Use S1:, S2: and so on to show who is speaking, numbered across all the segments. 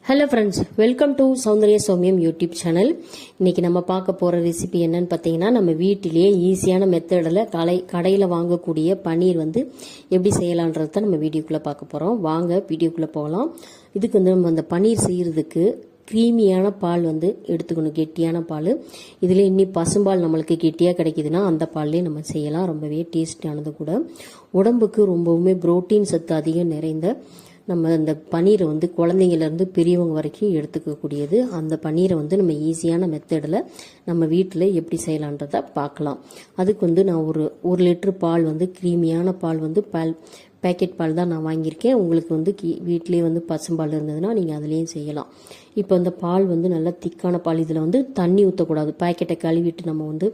S1: Hello friends, welcome to Soundarya Sowmiyam YouTube channel. இன்னைக்கு நம்ம பார்க்க போற ரெசிபி என்னன்னு பார்த்தீங்கன்னா, நம்ம வீட்டிலேயே ஈஸியான மெத்தடில் கடையில் வாங்கக்கூடிய பன்னீர் வந்து எப்படி செய்யலான்றத தான் நம்ம வீடியோக்குள்ளே பார்க்க போகிறோம். வாங்க வீடியோக்குள்ளே போகலாம். இதுக்கு வந்து நம்ம அந்த பன்னீர் செய்யறதுக்கு க்ரீமியான பால் வந்து எடுத்துக்கணும், கெட்டியான பால். இதில் இன்னும் பசும்பால் நம்மளுக்கு கெட்டியாக கிடைக்குதுன்னா அந்த பால்லேயே நம்ம செய்யலாம். ரொம்பவே டேஸ்டானது கூட, உடம்புக்கு ரொம்பவுமே புரோட்டீன் சத்து அதிகம் நிறைந்த நம்ம அந்த பன்னீரை வந்து குழந்தைங்கலேருந்து பெரியவங்க வரைக்கும் எடுத்துக்கக்கூடியது. அந்த பன்னீரை வந்து நம்ம ஈஸியான மெத்தடில் நம்ம வீட்டில் எப்படி செய்யலான்றத பார்க்கலாம். அதுக்கு வந்து நான் ஒரு லிட்டர் பால் வந்து க்ரீமியான பால் வந்து பேக்கெட் பால் தான் நான் வாங்கியிருக்கேன். உங்களுக்கு வந்து வீட்டிலேயே வந்து பசும்பால் இருந்ததுன்னா நீங்கள் அதுலேயும் செய்யலாம். இப்போ அந்த பால் வந்து நல்லா திக்கான பால். இதில் வந்து தண்ணி ஊற்றக்கூடாது. பேக்கெட்டை கழுவிட்டு நம்ம வந்து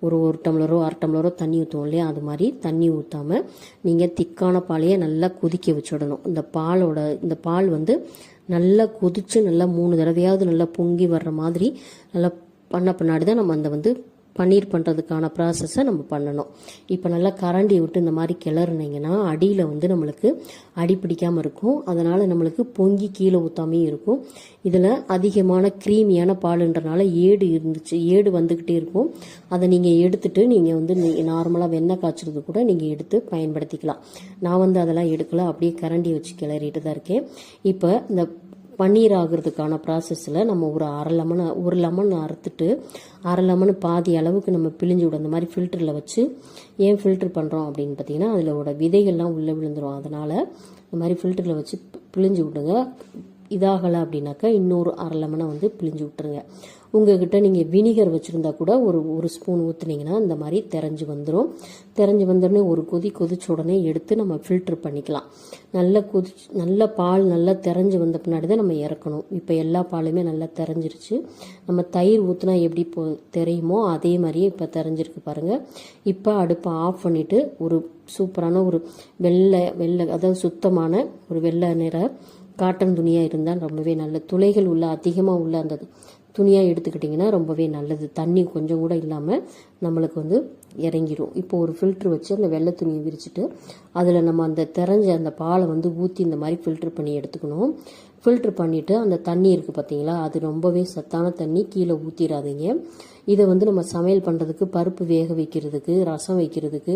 S1: ஒரு டம்ளரோ அரை டம்ளரோ தண்ணி ஊற்றுவோம் இல்லையா, அது மாதிரி தண்ணி ஊற்றாமல் நீங்கள் திக்கான பாலையே நல்லா கொதிக்க வச்சுடணும். இந்த பால் வந்து நல்லா கொதிச்சு நல்லா 3 தடவையாவது நல்லா பொங்கி வர்ற மாதிரி நல்லா பின்னாடி தான் நம்ம அந்த வந்து பன்னீர் பண்ணுறதுக்கான ப்ராசஸை நம்ம பண்ணணும். இப்போ நல்லா கரண்டி விட்டு இந்த மாதிரி கிளறுனீங்கன்னா அடியில் வந்து நம்மளுக்கு அடி பிடிக்காமல் இருக்கும். அதனால் நம்மளுக்கு பொங்கி கீழே ஊற்றாமையும் இருக்கும். இதில் அதிகமான க்ரீமியான பாலுன்றனால ஏடு வந்துக்கிட்டே இருக்கும். அதை நீங்கள் எடுத்துட்டு நீங்கள் வந்து நார்மலாக வெண்ணெய் காய்ச்சறது கூட நீங்கள் எடுத்து பயன்படுத்திக்கலாம். நான் வந்து அதெல்லாம் எடுக்கல, அப்படியே கரண்டி வச்சு கிளறிட்டு தான் இருக்கேன். இப்போ இந்த பன்னீர் ஆகுறதுக்கான ப்ராசஸில் நம்ம ஒரு லெமன் அறுத்துட்டு அரை லெமன் பாதி அளவுக்கு நம்ம பிழிஞ்சு விடும். இந்த மாதிரி ஃபில்டரில் வச்சு ஏன் ஃபில்டர் பண்ணுறோம் அப்படின்னு பார்த்தீங்கன்னா, அதில் விதைகள்லாம் உள்ளே விழுந்துடும். அதனால் இந்த மாதிரி ஃபில்டரில் வச்சு பிழிஞ்சு விடுங்க. இதாகலை அப்படின்னாக்கா இன்னொரு அரை லெமனை வந்து பிழிஞ்சு விட்டுருங்க. உங்ககிட்ட நீங்கள் வினிகர் வச்சுருந்தா கூட ஒரு ஸ்பூன் ஊற்றுனீங்கன்னா இந்த மாதிரி தெரிஞ்சு வந்துடனே ஒரு கொதிச்ச உடனே எடுத்து நம்ம ஃபில்டர் பண்ணிக்கலாம். நல்ல பால் நல்லா தெரிஞ்சு வந்த பின்னாடி தான் நம்ம இறக்கணும். இப்போ எல்லா பாலுமே நல்லா தெரிஞ்சிருச்சு. நம்ம தயிர் ஊற்றினா எப்படி தெரியுமோ அதே மாதிரியே இப்போ தெரிஞ்சிருக்கு பாருங்கள். இப்போ அடுப்பை ஆஃப் பண்ணிவிட்டு ஒரு சூப்பரான ஒரு வெள்ளை அதாவது சுத்தமான ஒரு வெள்ளை நிற காட்டன் துணியாக இருந்தால் ரொம்பவே நல்ல துளைகள் அதிகமாக உள்ள அந்த துணியாக எடுத்துக்கிட்டிங்கன்னா ரொம்பவே நல்லது. தண்ணி கொஞ்சம் கூட இல்லாமல் நம்மளுக்கு வந்து இறங்கிடும். இப்போ ஒரு ஃபில்ட்ரு வச்சு அந்த வெள்ளை துணியை விரிச்சிட்டு அதில் நம்ம அந்த தெரிஞ்ச அந்த பாலை வந்து ஊற்றி இந்த மாதிரி ஃபில்ட்ரு பண்ணி எடுத்துக்கணும். ஃபில்ட்ரு பண்ணிவிட்டு அந்த தண்ணி இருக்குது பார்த்தீங்களா, அது ரொம்பவே சத்தான தண்ணி, கீழே ஊற்றிடாதீங்க. இதை வந்து நம்ம சமையல் பண்ணுறதுக்கு, பருப்பு வேக வைக்கிறதுக்கு, ரசம் வைக்கிறதுக்கு,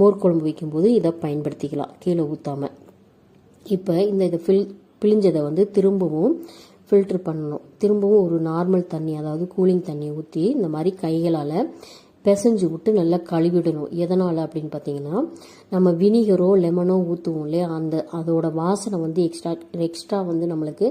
S1: மோர் குழம்பு வைக்கும்போது இதை பயன்படுத்திக்கலாம் கீழே ஊற்றாமல். இப்போ இதை பிழிஞ்சதை வந்து திரும்பவும் ஃபில்ட்ரு பண்ணணும். திரும்பவும் ஒரு நார்மல் தண்ணி, அதாவது கூலிங் தண்ணியை ஊற்றி இந்த மாதிரி கைகளால் பிசைஞ்சு விட்டு நல்லா கழுவிடணும். எதனால் அப்படின்னு பார்த்தீங்கன்னா, நம்ம வினிகரோ லெமனோ ஊற்றுவோம் இல்லையா, அதோட வாசனை வந்து எக்ஸ்ட்ரா வந்து நம்மளுக்கு